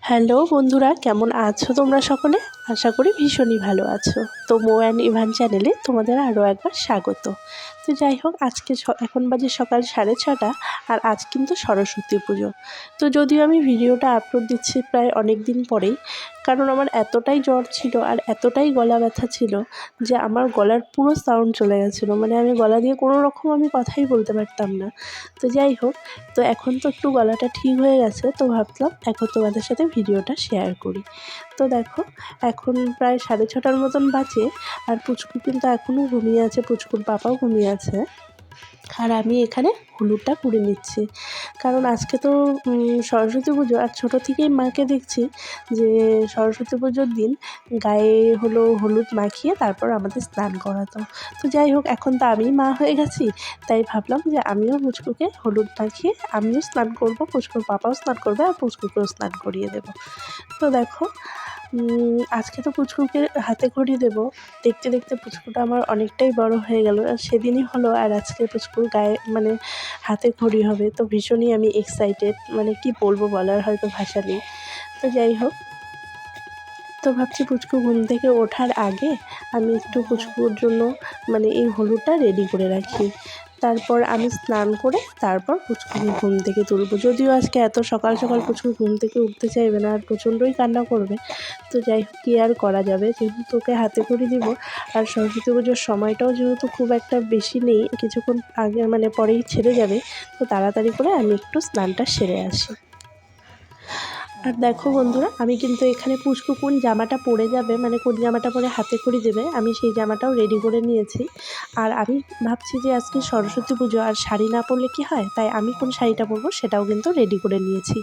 Hello বন্ধুরা, কেমন আছো তোমরা সকলে? আশা করি ভীষণই ভালো আছো। তো মো অ্যান্ড ইভান চ্যানেলে তোমাদের আরও একবার স্বাগত। তো যাই হোক, আজকে এখন বাজে সকাল 6:30, আর আজ কিন্তু সরস্বতী পুজো। তো যদিও আমি ভিডিওটা আপলোড দিচ্ছি প্রায় অনেক দিন পরেই, কারণ আমার এতটাই জ্বর ছিল আর এতটাই গলা ব্যথা ছিল যে আমার গলার পুরো সাউন্ড চলে গেছিলো, মানে আমি গলা দিয়ে কোনো রকম কথাই বলতে পারতাম না। তো যাই হোক, তো এখন তো একটু গলাটা ঠিক হয়ে গেছে, তো ভাবলাম এখন তোমাদের সাথে ভিডিওটা শেয়ার করি। তো দেখো, এখন প্রায় 6:30 মতন বাজে, আর পুচকু কিন্তু এখনও ঘুমিয়ে আছে, পুচকুর পাপাও ঘুমিয়ে আছে, আর আমি এখানে হলুদটা করে নিচ্ছি। কারণ আজকে তো সরস্বতী পুজো, আর ছোটো থেকেই মাকে দেখছি যে সরস্বতী পুজোর দিন গায়ে হলুদ মাখিয়ে তারপর আমাদের স্নান করাতো। তো যাই হোক, এখন তো আমিই মা হয়ে গেছি, তাই ভাবলাম যে আমিও পুচকুকে হলুদ মাখিয়ে আমিও স্নান করব, পুচকুর পাপাও স্নান করবে, আর পুচকুকেও স্নান করিয়ে দেবো। তো দেখো, আজকে তো পুচকুকে হাতে খড়ি দেবো। দেখতে দেখতে পুচকুটা আমার অনেকটাই বড় হয়ে গেল, আর সেদিনই হলো, আর আজকে পুচকুর গায়ে হাতে খড়ি হবে। তো ভীষণই আমি এক্সাইটেড, কি বলবো, বলার হয়তো ভাষা নেই। তো যাই হোক, তো ভাবছি পুচকু ঘুম থেকে ওঠার আগে আমি একটু পুচকুর জন্য এই হলুদটা রেডি করে রাখি। তারপর আমি স্নান করে তারপর পুচকুকে ঘুম থেকে তুলবো। যদিও আজকে এত সকাল সকাল পুচকু ঘুম থেকে উঠতে চাইবে না, আর প্রচণ্ডই কান্না করবে। তো যাই হোক, কী আর করা যাবে, যেহেতু ওকে হাতে খড়ি দিব, আর সরস্বতী পুজোর সময়টাও যেহেতু খুব একটা বেশি নেই, কিছুক্ষণ আগে পরেই ছেড়ে যাবে, তো তাড়াতাড়ি করে আমি একটু স্নানটা সেরে আসি। আর দেখো বন্ধুরা, আমি কিন্তু এখানে পুচকু কোন জামাটা পরে যাবে, কোন জামাটা পরে হাতে খড়ি দেবে, আমি সেই জামাটাও রেডি করে নিয়েছি। আর আমি ভাবছি যে আজকে সরস্বতী পুজো, আর শাড়ি না পরলে কি হয়, তাই আমি কোন শাড়িটা পরবো সেটাও কিন্তু রেডি করে নিয়েছি।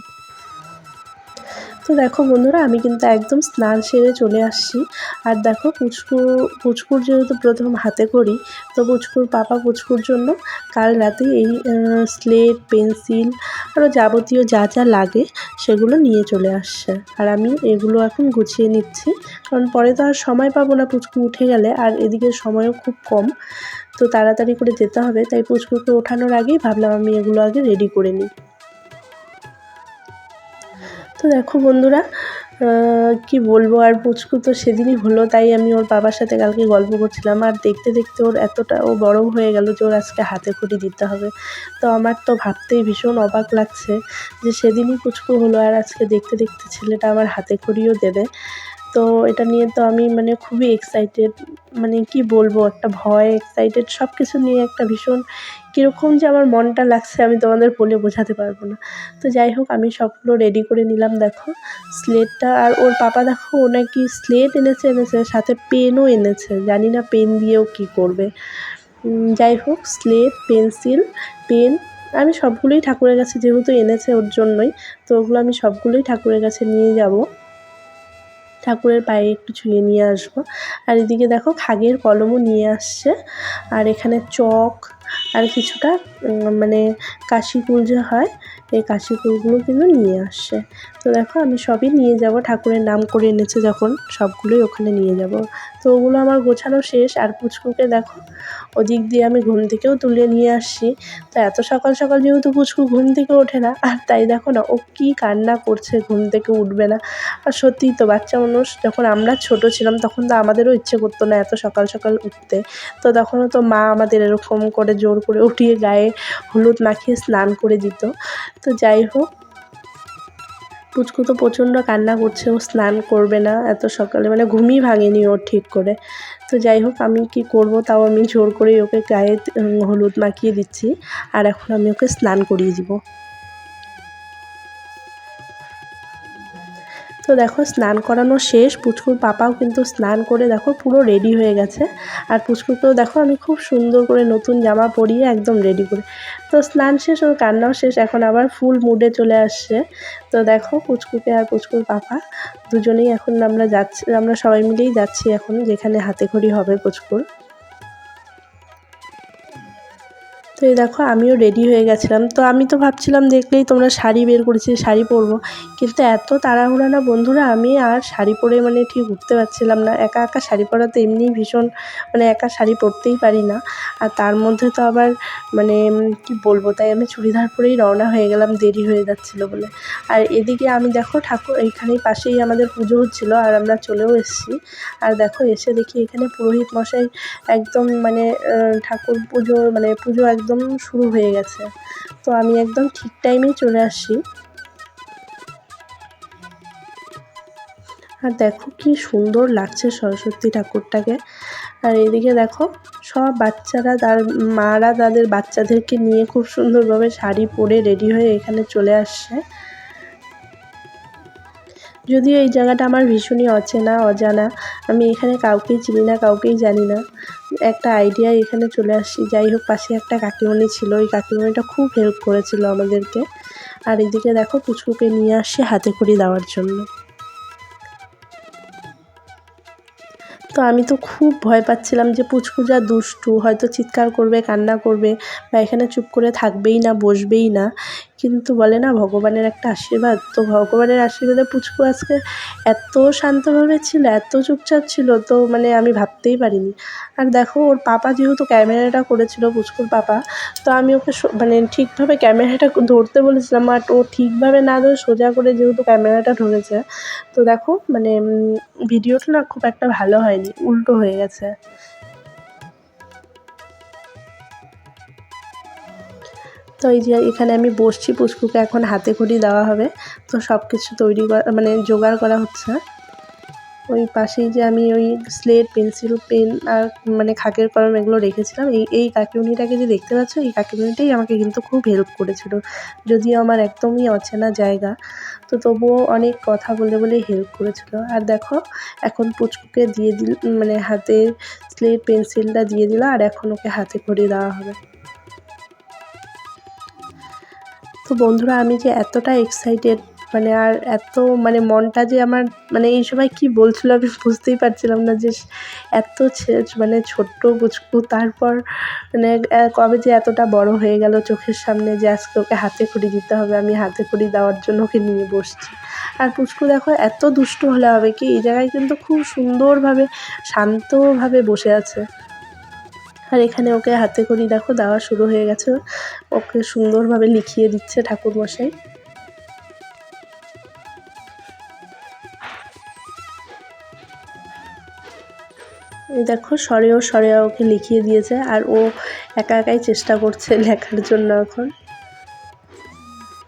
তো দেখো বন্ধুরা, আমি কিন্তু একদম স্নান সেরে চলে আসছি। আর দেখো, পুচকুর যেহেতু প্রথম হাতে খড়ি, তো পুচকুর পাপা পুচকুর জন্য কাল রাতে এই স্লেট, পেন্সিল, আরও যাবতীয় যা যা লাগে সেগুলো নিয়ে চলে আসছে। আর আমি এগুলো এখন গুছিয়ে নিচ্ছি, কারণ পরে তো আর সময় পাবো না পুচকু উঠে গেলে, আর এদিকে সময়ও খুব কম, তো তাড়াতাড়ি করে যেতে হবে। তাই পুচকুকে ওঠানোর আগেই ভাবলাম আমি এগুলো আগে রেডি করে নিই। তো দেখো বন্ধুরা, কি বলবো, আর পুচকু তো সেদিনই হলো, তাই আমি ওর বাবার সাথে কালকে গল্প করছিলাম, আর দেখতে দেখতে ওর এতটা বড় হয়ে গেল যে ওর আজকে হাতে খড়ি দিতে হবে। তো আমার তো ভাবতেই ভীষণ অবাক লাগছে যে সেদিনই পুচকু হলো, আর আজকে দেখতে দেখতে ছেলেটা আমার হাতে খড়িও দেবে। তো এটা নিয়ে তো আমি খুবই এক্সাইটেড, কি বলবো, একটা ভয়, এক্সাইটেড, সব কিছু নিয়ে একটা ভীষণ কীরকম যে আমার মনটা লাগছে আমি তোমাদের বলে বোঝাতে পারবো না। তো যাই হোক, আমি সবগুলো রেডি করে নিলাম। দেখো, স্লেটটা, আর ওর পাপা দেখো ও নাকি স্লেট এনেছে সাথে পেনও এনেছে, জানি না পেন দিয়েও কি করবে। যাই হোক, স্লেট, পেন্সিল, পেন আমি সবগুলোই ঠাকুরের কাছে যেহেতু এনেছে ওর জন্যই, তো ওগুলো আমি সবগুলোই ঠাকুরের কাছে নিয়ে যাব, ঠাকুরের পায়ে একটু ছুঁয়ে নিয়ে আসবো। আর এদিকে দেখো, খাগের কলমও নিয়ে আসছে, আর এখানে চক, আর কিছুটা কাশি ফুল যে হয়, এই কাশি ফুলগুলো কিন্তু নিয়ে আসছে। তো দেখো, আমি সবই নিয়ে যাব, ঠাকুরের নাম করে এনেছে যখন, সবগুলোই ওখানে নিয়ে যাব। তো ওগুলো আমার গোছানো শেষ। আর পুচকুকে দেখো, ওদিক দিয়ে আমি ঘুম থেকেও তুলে নিয়ে আসছি। তো এত সকাল সকাল যেহেতু পুচকু ঘুম থেকে ওঠে না, আর তাই দেখো না ও কী কান্না করছে, ঘুম থেকে উঠবে না। আর সত্যিই তো, বাচ্চা মানুষ, যখন আমরা ছোট ছিলাম তখন তো আমাদেরও ইচ্ছে করতো না এত সকাল সকাল উঠতে। তো তখনও তো মা আমাদের এরকম করে জোর করে উঠিয়ে গায়ে হলুদ মাখিয়ে স্নান করে দিত। তো যাই হোক, পুচকু তো প্রচণ্ড কান্না করছে, ও স্নান করবে না এত সকালে, ঘুমই ভাঙেনি ওর ঠিক করে। তো যাই হোক, আমি কি করব, তাও আমি জোর করেই ওকে গায়ে হলুদ মাখিয়ে দিচ্ছি, আর এখন আমি ওকে স্নান করিয়ে দিব। তো দেখো, স্নান করানো শেষ, পুচকুর পাপাও কিন্তু স্নান করে দেখো পুরো রেডি হয়ে গেছে। আর পুচকুকেও দেখো আমি খুব সুন্দর করে নতুন জামা পরিয়ে একদম রেডি করে, তো স্নান শেষ, ওর কান্নাও শেষ, এখন আবার ফুল মুডে চলে আসছে। তো দেখো, পুচকুকে আর পুচকুর পাপা দুজনেই এখন আমরা সবাই মিলেই যাচ্ছি এখন যেখানে হাতে খড়ি হবে পুচকুর। তো এই দেখো আমিও রেডি হয়ে গেছিলাম। তো আমি তো ভাবছিলাম দেখলেই তোমরা শাড়ি বের করেছি, শাড়ি পরবো, কিন্তু এত তাড়াহুড়া না বন্ধুরা, আমি আর শাড়ি পরে মানে ঠিক উঠতে পারছিলাম না। একা একা শাড়ি পরা তো এমনিই ভীষণ, মানে একা শাড়ি পরতেই পারি না, আর তার মধ্যে তো আবার মানে কি বলবো, তাই আমি চুড়িদার পরেই রওনা হয়ে গেলাম, দেরি হয়ে যাচ্ছিলো বলে। আর এদিকে আমি দেখো ঠাকুর এইখানেই পাশেই আমাদের পুজো হচ্ছিলো, আর আমরা চলেও এসেছি। আর দেখো এসে দেখি এখানে পুরোহিত মশাই একদম মানে ঠাকুর পুজো মানে পুজো একদম শুরু হয়ে গেছে। তো আমি একদম ঠিক টাইমেই চলে আসি। আর দেখো কি সুন্দর লাগছে সরস্বতী ঠাকুরটাকে। আর এদিকে দেখো সব বাচ্চারা তার মারা তাদের বাচ্চাদেরকে নিয়ে খুব সুন্দরভাবে শাড়ি পরে রেডি হয়ে এখানে চলে আসছে। যদিও এই জায়গাটা আমার ভীষণই অজানা, আমি এখানে কাউকেই চিনি না, কাউকেই জানি না, একটা আইডিয়া এখানে চলে আসছি। যাই হোক, পাশে একটা কাকিমণি ছিল, ওই কাকিমণিটা খুব হেল্প করেছিল আমাদেরকে। আর এদিকে দেখো পুচকুকে নিয়ে আসছি হাতে খড়ি দেওয়ার জন্য। তো আমি তো খুব ভয় পাচ্ছিলাম যে পুচকু যা দুষ্টু, হয়তো চিৎকার করবে, কান্না করবে, বা এখানে চুপ করে থাকবেই না, বসবেই না। কিন্তু বলে না ভগবানের একটা আশীর্বাদ, তো ভগবানের আশীর্বাদে পুচকু আজকে এত শান্তভাবে ছিল, এত চুপচাপ ছিল, তো মানে আমি ভাবতেই পারিনি। আর দেখো ওর পাপা যেহেতু ক্যামেরাটা করেছিল, পুচকুর পাপা, তো আমি ওকে মানে ঠিকভাবে ক্যামেরাটা ধরতে বলেছিলাম, বাট ও ঠিকভাবে না ধরে সোজা করে যেহেতু ক্যামেরাটা ধরেছে, তো দেখো মানে ভিডিওটা না খুব একটা ভালো হয়নি, উল্টো হয়ে গেছে। তো এই যে এখানে আমি বসছি, পুচকুকে এখন হাতে খড়ি দেওয়া হবে, তো সব কিছু তৈরি করা মানে জোগাড় করা হচ্ছে। ওই পাশেই যে আমি ওই স্লেট, পেন্সিল, পেন আর মানে খাকের কলম এগুলো রেখেছিলাম, এই কাকিমণিটাকে যে দেখতে পাচ্ছ, এই কাকিমণিটাই আমাকে কিন্তু খুব হেল্প করেছিল। যদিও আমার একদমই অচেনা জায়গা, তো তবুও অনেক কথা বলে বলে হেল্প করেছিল। আর দেখো এখন পুচকুকে দিয়ে দিল, মানে হাতে স্লেট পেন্সিলটা দিয়ে দিল, আর এখন ওকে হাতে খড়ি দেওয়া হবে। তো বন্ধুরা আমি যে এতটা এক্সাইটেড, মানে আর এত মানে মনটা যে আমার মানে এই সময় কী বলছিল আমি বুঝতেই পারছিলাম না, যে এত মানে ছোট্ট পুচকু, তারপর মানে কবে যে এতটা বড় হয়ে গেল চোখের সামনে, যে আজকে ওকে হাতে খড়ি দিতে হবে, আমি হাতে খড়ি দেওয়ার জন্য ওকে নিয়ে বসছি। আর পুচকু দেখো এত দুষ্টু হলে হবে কি, এই জায়গায় কিন্তু খুব সুন্দরভাবে শান্তভাবে বসে আছে। আর এখানে ওকে হাতে খড়ি দেখো দেওয়া শুরু হয়ে গেছে, ওকে সুন্দরভাবে লিখিয়ে দিচ্ছে ঠাকুরমশাই। এই দেখো সরেও ওকে লিখিয়ে দিয়েছে, আর ও একা একাই চেষ্টা করছে লেখার জন্য এখন।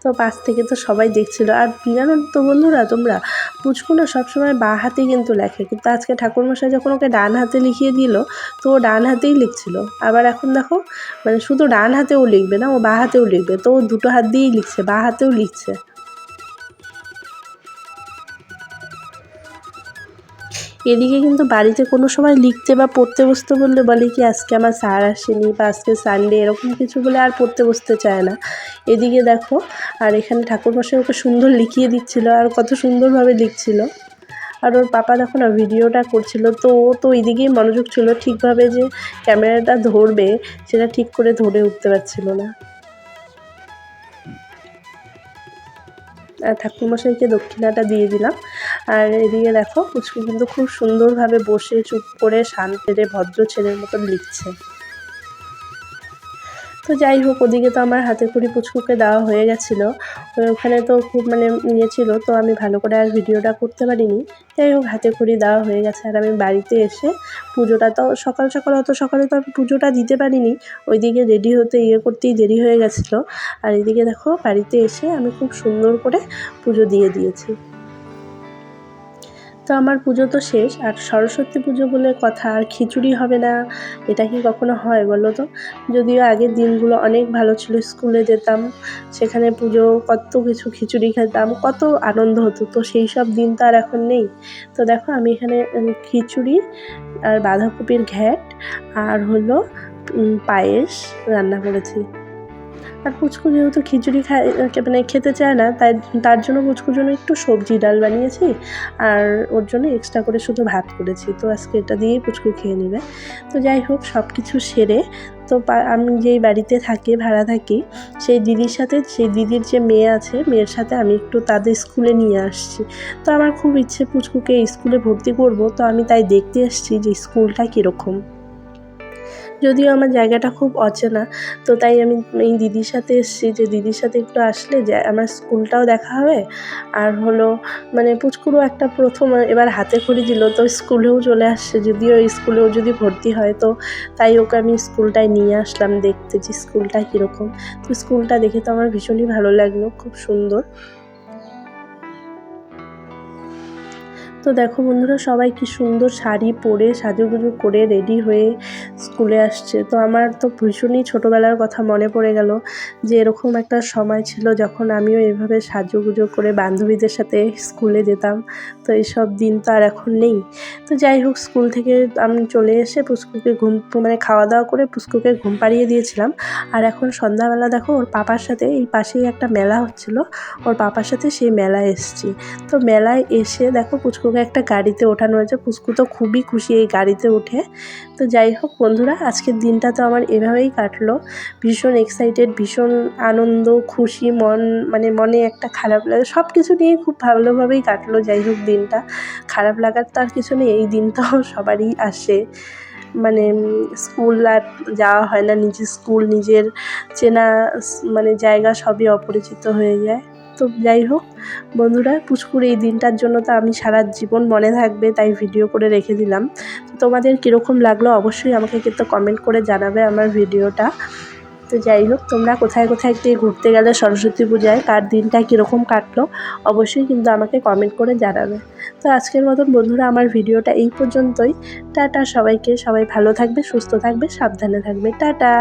তো পাশ থেকে তো সবাই দেখছিল। আর জানো তো বন্ধুরা তোমরা, পুচকু না সবসময় বাঁ হাতেই কিন্তু লেখে, কিন্তু আজকে ঠাকুরমশাই যখন ওকে ডান হাতে লিখিয়ে দিল, তো ও ডান হাতেই লিখছিল। আবার এখন দেখো মানে শুধু ডান হাতেও লিখবে না, ও বাঁ হাতেও লিখবে, তো ও দুটো হাত দিয়েই লিখছে, বাঁ হাতেও লিখছে। এদিকে কিন্তু বাড়িতে কোনো সময় লিখতে বা পড়তে বসতে বললে বলে কি আজকে আমার স্যার আসেনি, বা আজকে সানডে, এরকম কিছু বলে আর পড়তে বসতে চায় না। এদিকে দেখো, আর এখানে ঠাকুরমশাই ওকে সুন্দর লিখিয়ে দিচ্ছিল, আর কত সুন্দরভাবে লিখছিল। আর ওর পাপা দেখো না ভিডিওটা করছিল, তো ও তো এইদিকেই মনোযোগ ছিল, ঠিকভাবে যে ক্যামেরাটা ধরবে সেটা ঠিক করে ধরে উঠতে পারছিল না। ঠাকুরমশাইকে দক্ষিণাটা দিয়ে দিলাম। আর এদিকে দেখো পুচকু কিন্তু খুব সুন্দরভাবে বসে চুপ করে শান্তিতে ভদ্র ছেলের মতন লিখছে। তো যাই হোক, ওদিকে তো আমার হাতে খড়ি পুচকুকে দেওয়া হয়ে গেছিলো, ওখানে তো খুব মানে ইয়ে ছিল, তো আমি ভালো করে আর ভিডিওটা করতে পারিনি। যাই হোক হাতে খড়ি দেওয়া হয়ে গেছে, আর আমি বাড়িতে এসে পুজোটা তো সকাল অত সকালে তো আমি পুজোটা দিতে পারিনি, ওইদিকে রেডি হতে করতেই দেরি হয়ে গেছিলো। আর এদিকে দেখো বাড়িতে এসে আমি খুব সুন্দর করে পুজো দিয়ে দিয়েছি। তো আমার পুজো তো শেষ, আর সরস্বতী পুজো বলে কথা, আর খিচুড়ি হবে না এটা কি কখনো হয় বলো তো? যদিও আগের দিনগুলো অনেক ভালো ছিল, স্কুলে যেতাম, সেখানে পুজো কত কিছু খিচুড়ি খেতাম, কত আনন্দ হতো, তো সেই সব দিন তো আর এখন নেই। তো দেখো আমি এখানে খিচুড়ি আর বাঁধাকপির ঘ্যাট আর হলো পায়েস রান্না করেছি। আর পুচকু যেহেতু খিচুড়ি খায় মানে খেতে চায় না, তার জন্য পুচকুর জন্য একটু সবজি ডাল বানিয়েছি আর ওর জন্য এক্সট্রা করে শুধু ভাত করেছি। তো আজকে এটা দিয়েই পুচকু খেয়ে নেবে। তো যাই হোক, সব কিছু সেরে তো আমি যেই বাড়িতে থাকি, ভাড়া থাকি, সেই দিদির যে মেয়ে আছে, মেয়ের সাথে আমি একটু তাদের স্কুলে নিয়ে আসছি। তো আমার খুব ইচ্ছে পুচকুকে স্কুলে ভর্তি করব, তো আমি তাই দেখতে এসেছি যে স্কুলটা কীরকম। যদিও আমার জায়গাটা খুব অচেনা, তো তাই আমি এই দিদির সাথে এসেছি, যে দিদির সাথে একটু আসলে যে আমার স্কুলটাও দেখা হবে, আর হলো মানে পুচকুরও একটা প্রথম এবার হাতে খড়ি দিল, তো স্কুলেও চলে আসছে। যদিও স্কুলেও যদি ভর্তি হয়, তো তাই ওকে আমি স্কুলটায় নিয়ে আসলাম দেখতে যে স্কুলটা কীরকম। তো স্কুলটা দেখে তো আমার ভীষণই ভালো লাগলো, খুব সুন্দর। তো দেখো বন্ধুরা, সবাই কি সুন্দর শাড়ি পরে সাজুগুজু করে রেডি হয়ে স্কুলে আসছে। তো আমার তো ভীষণই ছোটোবেলার কথা মনে পড়ে গেল, যে এরকম একটা সময় ছিল যখন আমিও এভাবে সাজুগুজু করে বান্ধবীদের সাথে স্কুলে যেতাম। তো এইসব দিন তো আর এখন নেই। তো যাই হোক, স্কুল থেকে আমি চলে এসে পুচকুকে মানে খাওয়া দাওয়া করে পুচকুকে ঘুম পাড়িয়ে দিয়েছিলাম। আর এখন সন্ধ্যাবেলা দেখো, ওর পাপার সাথে এই পাশেই একটা মেলা হচ্ছিল, ওর পাপার সাথে সেই মেলায় এসেছি। তো মেলায় এসে দেখো পুচকুকে একটা গাড়িতে ওঠানো হয়েছে, পুচকু তো খুবই খুশি এই গাড়িতে উঠে। তো যাই হোক বন্ধুরা, আজকের দিনটা তো আমার এভাবেই কাটলো, ভীষণ এক্সাইটেড, ভীষণ আনন্দ, খুশি, মানে মনে একটা খারাপ লাগে, সব কিছু নিয়ে খুব ভালোভাবেই কাটলো। যাই হোক, দিনটা খারাপ লাগার তো আর কিছু নেই, এই দিন তো সবারই আসে। মানে স্কুল আর যাওয়া হয় না, নিজের স্কুল, নিজের চেনা মানে জায়গা সবই অপরিচিত হয়ে যায়। তো যাই হোক বন্ধুরা, পুচকুর এই দিনটার জন্য তো আমি সারা জীবন মনে থাকবে, তাই ভিডিও করে রেখে দিলাম। তোমাদের কীরকম লাগলো অবশ্যই আমাকে কিন্তু কমেন্ট করে জানাবে আমার ভিডিওটা। তো যাই হোক, তোমরা কোথায় কোথায় গিয়ে ঘুরতে গেলে সরস্বতী পূজায়, কার দিনটা কীরকম কাটলো অবশ্যই কিন্তু আমাকে কমেন্ট করে জানাবে। তো আজকের মতন বন্ধুরা, আমার ভিডিওটা এই পর্যন্তই। টাটা সবাইকে, সবাই ভালো থাকবে, সুস্থ থাকবে, সাবধানে থাকবে, টাটা।